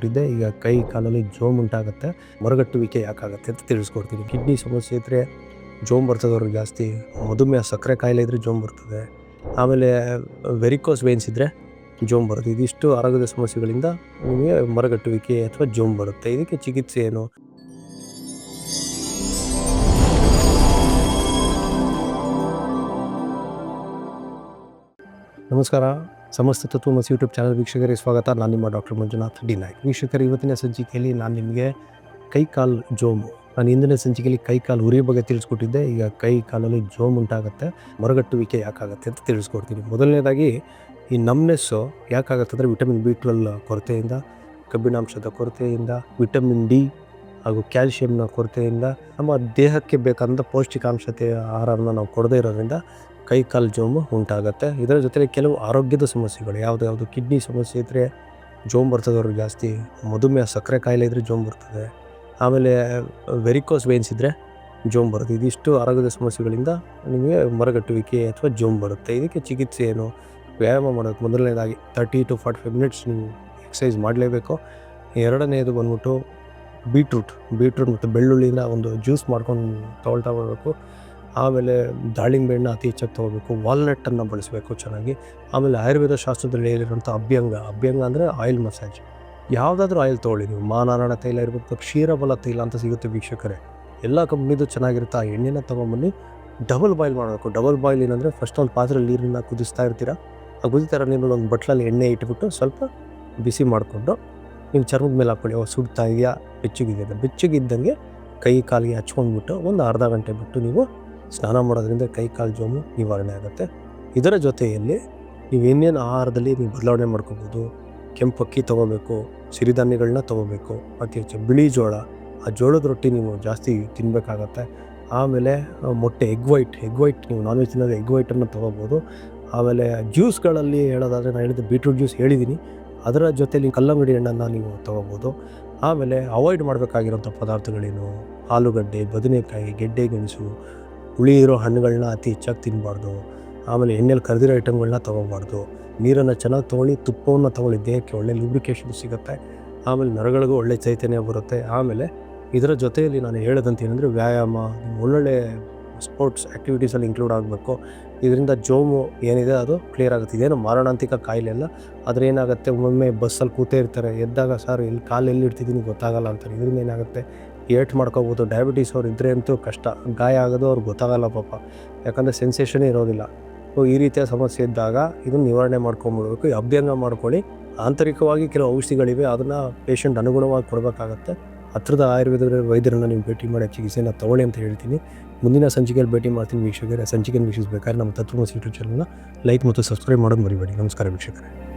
ತಿಳಿಸ್ಕೊಟ್ಟಿದ್ದೆ. ಈಗ ಕೈ ಕಾಲಲ್ಲಿ ಜೋಮ್ ಉಂಟಾಗುತ್ತೆ, ಮರಗಟ್ಟುವಿಕೆ ಯಾಕಾಗುತ್ತೆ ಅಂತ ತಿಳಿಸ್ಕೊಡ್ತೀನಿ. ಕಿಡ್ನಿ ಸಮಸ್ಯೆ ಇದ್ದರೆ ಜೋಮ್ ಬರ್ತದವ್ರಿಗೆ ಜಾಸ್ತಿ, ಮಧುಮೇಹ ಸಕ್ಕರೆ ಕಾಯಿಲೆ ಇದ್ದರೆ ಜೋಮ್ ಬರ್ತದೆ, ಆಮೇಲೆ ವೆರಿಕೋಸ್ ವೇನ್ಸ್ ಇದ್ದರೆ ಜೋಮ್ ಬರುತ್ತೆ. ಇದಿಷ್ಟು ಆರೋಗ್ಯದ ಸಮಸ್ಯೆಗಳಿಂದ ನಿಮಗೆ ಮರಗಟ್ಟುವಿಕೆ ಅಥವಾ ಜೋಮ್ ಬರುತ್ತೆ. ಇದಕ್ಕೆ ಚಿಕಿತ್ಸೆ ಏನು? ನಮಸ್ಕಾರ, ಸಮಸ್ತ ತತ್ವಮಸಿ ಯೂಟ್ಯೂಬ್ ಚಾನಲ್ ವೀಕ್ಷಕರಿಗೆ ಸ್ವಾಗತ. ನಾನು ನಿಮ್ಮ ಡಾಕ್ಟರ್ ಮಂಜುನಾಥ್ ಡಿ ನಾಯ್ಕ್. ವೀಕ್ಷಕರು, ಇವತ್ತಿನ ಸಂಚಿಕೆಯಲ್ಲಿ ನಾನು ನಿಮಗೆ ಕೈಕಾಲು ಜೋಮು, ನಾನು ಹಿಂದಿನ ಸಂಚಿಕೆಯಲ್ಲಿ ಕೈಕಾಲು ಉರಿ ಬಗ್ಗೆ ತಿಳಿಸ್ಕೊಟ್ಟಿದ್ದೆ. ಈಗ ಕೈ ಕಾಲಲ್ಲಿ ಜೋಮ್ ಉಂಟಾಗುತ್ತೆ, ಮರಗಟ್ಟುವಿಕೆ ಯಾಕಾಗುತ್ತೆ ಅಂತ ತಿಳಿಸ್ಕೊಡ್ತೀನಿ. ಮೊದಲನೇದಾಗಿ ಈ ನಮ್ನೆಸ್ಸು ಯಾಕಾಗುತ್ತೆ ಅಂದರೆ ವಿಟಮಿನ್ B12 ಕೊರತೆಯಿಂದ, ಕಬ್ಬಿಣಾಂಶದ ಕೊರತೆಯಿಂದ, ವಿಟಮಿನ್ ಡಿ ಹಾಗೂ ಕ್ಯಾಲ್ಶಿಯಂನ ಕೊರತೆಯಿಂದ, ನಮ್ಮ ದೇಹಕ್ಕೆ ಬೇಕಾದಂಥ ಪೌಷ್ಟಿಕಾಂಶತೆ ಆಹಾರವನ್ನು ನಾವು ಕೊಡದೇ ಇರೋದ್ರಿಂದ ಕೈ ಕಾಲು ಜೋಮು ಉಂಟಾಗುತ್ತೆ. ಇದರ ಜೊತೆಗೆ ಕೆಲವು ಆರೋಗ್ಯದ ಸಮಸ್ಯೆಗಳು, ಯಾವುದು ಕಿಡ್ನಿ ಸಮಸ್ಯೆ ಇದ್ದರೆ ಜೋಮ್ ಬರ್ತದವ್ರಿಗೆ ಜಾಸ್ತಿ, ಮಧುಮೇಹ ಸಕ್ಕರೆ ಕಾಯಿಲೆ ಇದ್ದರೆ ಜೋಮ್ ಬರ್ತದೆ, ಆಮೇಲೆ ವೆರಿಕೋಸ್ ವೇನ್ಸ್ ಇದ್ದರೆ ಜೋಮ್ ಬರುತ್ತೆ. ಇದಿಷ್ಟು ಆರೋಗ್ಯದ ಸಮಸ್ಯೆಗಳಿಂದ ನಿಮಗೆ ಮರಗಟ್ಟುವಿಕೆ ಅಥವಾ ಜೋಮ್ ಬರುತ್ತೆ. ಇದಕ್ಕೆ ಚಿಕಿತ್ಸೆ ಏನು? ವ್ಯಾಯಾಮ ಮಾಡೋದು. ಮೊದಲನೇದಾಗಿ 30 to 45 ಮಿನಿಟ್ಸ್ ನೀವು ಎಕ್ಸಸೈಸ್ ಮಾಡಲೇಬೇಕು. ಎರಡನೇದು ಬಂದ್ಬಿಟ್ಟು ಬೀಟ್ರೂಟ್ ಮತ್ತು ಬೆಳ್ಳುಳ್ಳಿನ ಒಂದು ಜ್ಯೂಸ್ ಮಾಡ್ಕೊಂಡು ತೊಗೊಳ್ತಾ ಬರಬೇಕು. ಆಮೇಲೆ ದಾಳಿಂಬೆ ಹಣ್ಣು ಅತಿ ಹೆಚ್ಚಾಗಿ ತೊಗೋಬೇಕು. ವಾಲ್ನಟ್ಟನ್ನು ಬಳಸಬೇಕು ಚೆನ್ನಾಗಿ. ಆಮೇಲೆ ಆಯುರ್ವೇದ ಶಾಸ್ತ್ರದಲ್ಲಿ ಹೇಳಿರೋಂಥ ಅಭ್ಯಂಗ ಅಂದರೆ ಆಯಿಲ್ ಮಸಾಜ್. ಯಾವುದಾದ್ರೂ ಆಯಿಲ್ ತೊಗೊಳ್ಳಿ ನೀವು. ಮಾನಾರಾಯಣ ತೈಲ ಇರಬೇಕು, ಕ್ಷೀರಬಲ ತೈಲ ಅಂತ ಸಿಗುತ್ತೆ ವೀಕ್ಷಕರೇ. ಎಲ್ಲ ಕಂಪ್ನಿದು ಚೆನ್ನಾಗಿರುತ್ತೆ. ಆ ಎಣ್ಣೆನ ತೊಗೊಂಬನ್ನಿ, ಡಬಲ್ ಬಾಯ್ಲ್ ಮಾಡಬೇಕು. ಡಬಲ್ ಬಾಯ್ಲ್ ಏನಂದರೆ ಫಸ್ಟ್ ಒಂದು ಪಾತ್ರೆಯಲ್ಲಿ ನೀರನ್ನು ಕುದಿಸ್ತಾ ಇರ್ತೀರಾ. ಆ ಕುದಿತಾರ ನೀರಲ್ಲಿ ಒಂದು ಬಟ್ಲಲ್ಲಿ ಎಣ್ಣೆ ಇಟ್ಬಿಟ್ಟು ಸ್ವಲ್ಪ ಬಿಸಿ ಮಾಡಿಕೊಂಡು ನೀವು ಚರ್ಮದ ಮೇಲೆ ಹಾಕ್ಕೊಳ್ಳಿ. ಸುಡ್ತಾ ಇದೆಯಾ, ಬೆಚ್ಚಗಿದ್ದಂಗೆ ಕೈ ಕಾಲಿಗೆ ಹಚ್ಕೊಂಡ್ಬಿಟ್ಟು ಒಂದು ಅರ್ಧ ಗಂಟೆ ಬಿಟ್ಟು ನೀವು ಸ್ನಾನ ಮಾಡೋದ್ರಿಂದ ಕೈ ಕಾಲು ಜೋಮು ನಿವಾರಣೆ ಆಗುತ್ತೆ. ಇದರ ಜೊತೆಯಲ್ಲಿ ನೀವೇನೇನು ಆಹಾರದಲ್ಲಿ ನೀವು ಬದಲಾವಣೆ ಮಾಡ್ಕೋಬೋದು. ಕೆಂಪು ಅಕ್ಕಿ ತೊಗೋಬೇಕು, ಸಿರಿಧಾನ್ಯಗಳನ್ನ ತೊಗೋಬೇಕು, ಅತಿ ಹೆಚ್ಚು ಬಿಳಿ ಜೋಳ, ಆ ಜೋಳದ ರೊಟ್ಟಿ ನೀವು ಜಾಸ್ತಿ ತಿನ್ನಬೇಕಾಗತ್ತೆ. ಆಮೇಲೆ ಮೊಟ್ಟೆ, ಎಗ್ ವೈಟ್ ನೀವು ನಾನ್ ವೆಜ್ ತಿನ್ನೋದು ಎಗ್ ವೈಟನ್ನು ತೊಗೋಬೋದು. ಆಮೇಲೆ ಜ್ಯೂಸ್ಗಳಲ್ಲಿ ಹೇಳೋದಾದರೆ ನಾನು ಹೇಳಿದ ಬೀಟ್ರೂಟ್ ಜ್ಯೂಸ್ ಹೇಳಿದ್ದೀನಿ, ಅದರ ಜೊತೆಲಿ ಕಲ್ಲಂಗಡಿ ಹಣ್ಣನ್ನು ನೀವು ತೊಗೋಬೋದು. ಆಮೇಲೆ ಅವಾಯ್ಡ್ ಮಾಡಬೇಕಾಗಿರೋಂಥ ಪದಾರ್ಥಗಳೇನು? ಆಲೂಗಡ್ಡೆ, ಬದನೆಕಾಯಿ, ಗೆಡ್ಡೆ ಗೆಣಸು, ಹುಳಿ ಇರೋ ಹಣ್ಣುಗಳನ್ನ ಅತಿ ಹೆಚ್ಚಾಗಿ ತಿನ್ನಬಾರ್ದು. ಆಮೇಲೆ ಎಣ್ಣೆಲಿ ಕರೆದಿರೋ ಐಟಮ್ಗಳನ್ನ ತೊಗೋಬಾರ್ದು. ನೀರನ್ನು ಚೆನ್ನಾಗಿ ತೊಗೊಳ್ಳಿ, ತುಪ್ಪವನ್ನು ತೊಗೊಳ್ಳಿ, ದೇಹಕ್ಕೆ ಒಳ್ಳೆ ಲೂಬ್ರಿಕೇಷನ್ ಸಿಗುತ್ತೆ. ಆಮೇಲೆ ನರಗಳಿಗೂ ಒಳ್ಳೆ ಚೈತನ್ಯ ಬರುತ್ತೆ. ಆಮೇಲೆ ಇದರ ಜೊತೆಯಲ್ಲಿ ನಾನು ಹೇಳೋದಂತ ಏನಂದರೆ ವ್ಯಾಯಾಮ, ಒಳ್ಳೊಳ್ಳೆ ಸ್ಪೋರ್ಟ್ಸ್ ಆ್ಯಕ್ಟಿವಿಟೀಸಲ್ಲಿ ಇನ್ಕ್ಲೂಡ್ ಆಗಬೇಕು. ಇದರಿಂದ ಜೋಮು ಏನಿದೆ ಅದು ಕ್ಲಿಯರ್ ಆಗುತ್ತೆ. ಇದೇನು ಮಾರಣಾಂತಿಕ ಕಾಯಿಲೆ ಅಲ್ಲ. ಆದರೆ ಏನಾಗುತ್ತೆ, ಒಮ್ಮೊಮ್ಮೆ ಬಸ್ಸಲ್ಲಿ ಕೂತೇ ಇರ್ತಾರೆ, ಎದ್ದಾಗ ಸರ್ ಕಾಲು ಎಲ್ಲಿ ಇಡ್ತಿದ್ದೀನಿ ಗೊತ್ತಾಗಲ್ಲ ಅಂತಾರೆ. ಇದರಿಂದ ಏನಾಗುತ್ತೆ, ಏಟ್ ಮಾಡ್ಕೋಬೋದು. ಡಯಾಬಿಟೀಸ್ ಅವ್ರು ಇದ್ದರೆ ಅಂತೂ ಕಷ್ಟ, ಗಾಯ ಆಗೋದು ಅವ್ರಿಗೆ ಗೊತ್ತಾಗಲ್ಲ ಪಾಪ, ಯಾಕಂದರೆ ಸೆನ್ಸೇಷನೇ ಇರೋದಿಲ್ಲ. ಈ ರೀತಿಯ ಸಮಸ್ಯೆ ಇದ್ದಾಗ ಇದನ್ನು ನಿವಾರಣೆ ಮಾಡ್ಕೊಂಬಿಡ್ಬೇಕು. ಅಭ್ಯಂಗ ಮಾಡ್ಕೊಳ್ಳಿ. ಆಂತರಿಕವಾಗಿ ಕೆಲವು ಔಷಧಿಗಳಿವೆ, ಅದನ್ನು ಪೇಷಂಟ್ ಅನುಗುಣವಾಗಿ ಕೊಡಬೇಕಾಗತ್ತೆ. ಹತ್ರದ ಆಯುರ್ವೇದ ವೈದ್ಯರನ್ನು ನೀವು ಭೇಟಿ ಮಾಡಿ ಚಿಕಿತ್ಸೆಯನ್ನು ತೊಗೊಳ್ಳಿ ಅಂತ ಹೇಳ್ತೀನಿ. ಮುಂದಿನ ಸಂಚಿಕೆಯಲ್ಲಿ ಭೇಟಿ ಮಾಡ್ತೀನಿ ವೀಕ್ಷಕರೇ. ಸಂಚಿಕೆಯನ್ನು ವೀಕ್ಷಿಸಬೇಕಾದ್ರೆ ನಮ್ಮ ತತ್ವಮಸಿ ಯೂಟ್ಯೂಬ್ ಚಾನಲ್ನ ಲೈಕ್ ಮತ್ತು ಸಬ್ಸ್ಕ್ರೈಬ್ ಮಾಡೋದು ಮರಿಬೇಡಿ. ನಮಸ್ಕಾರ ವೀಕ್ಷಕರೇ.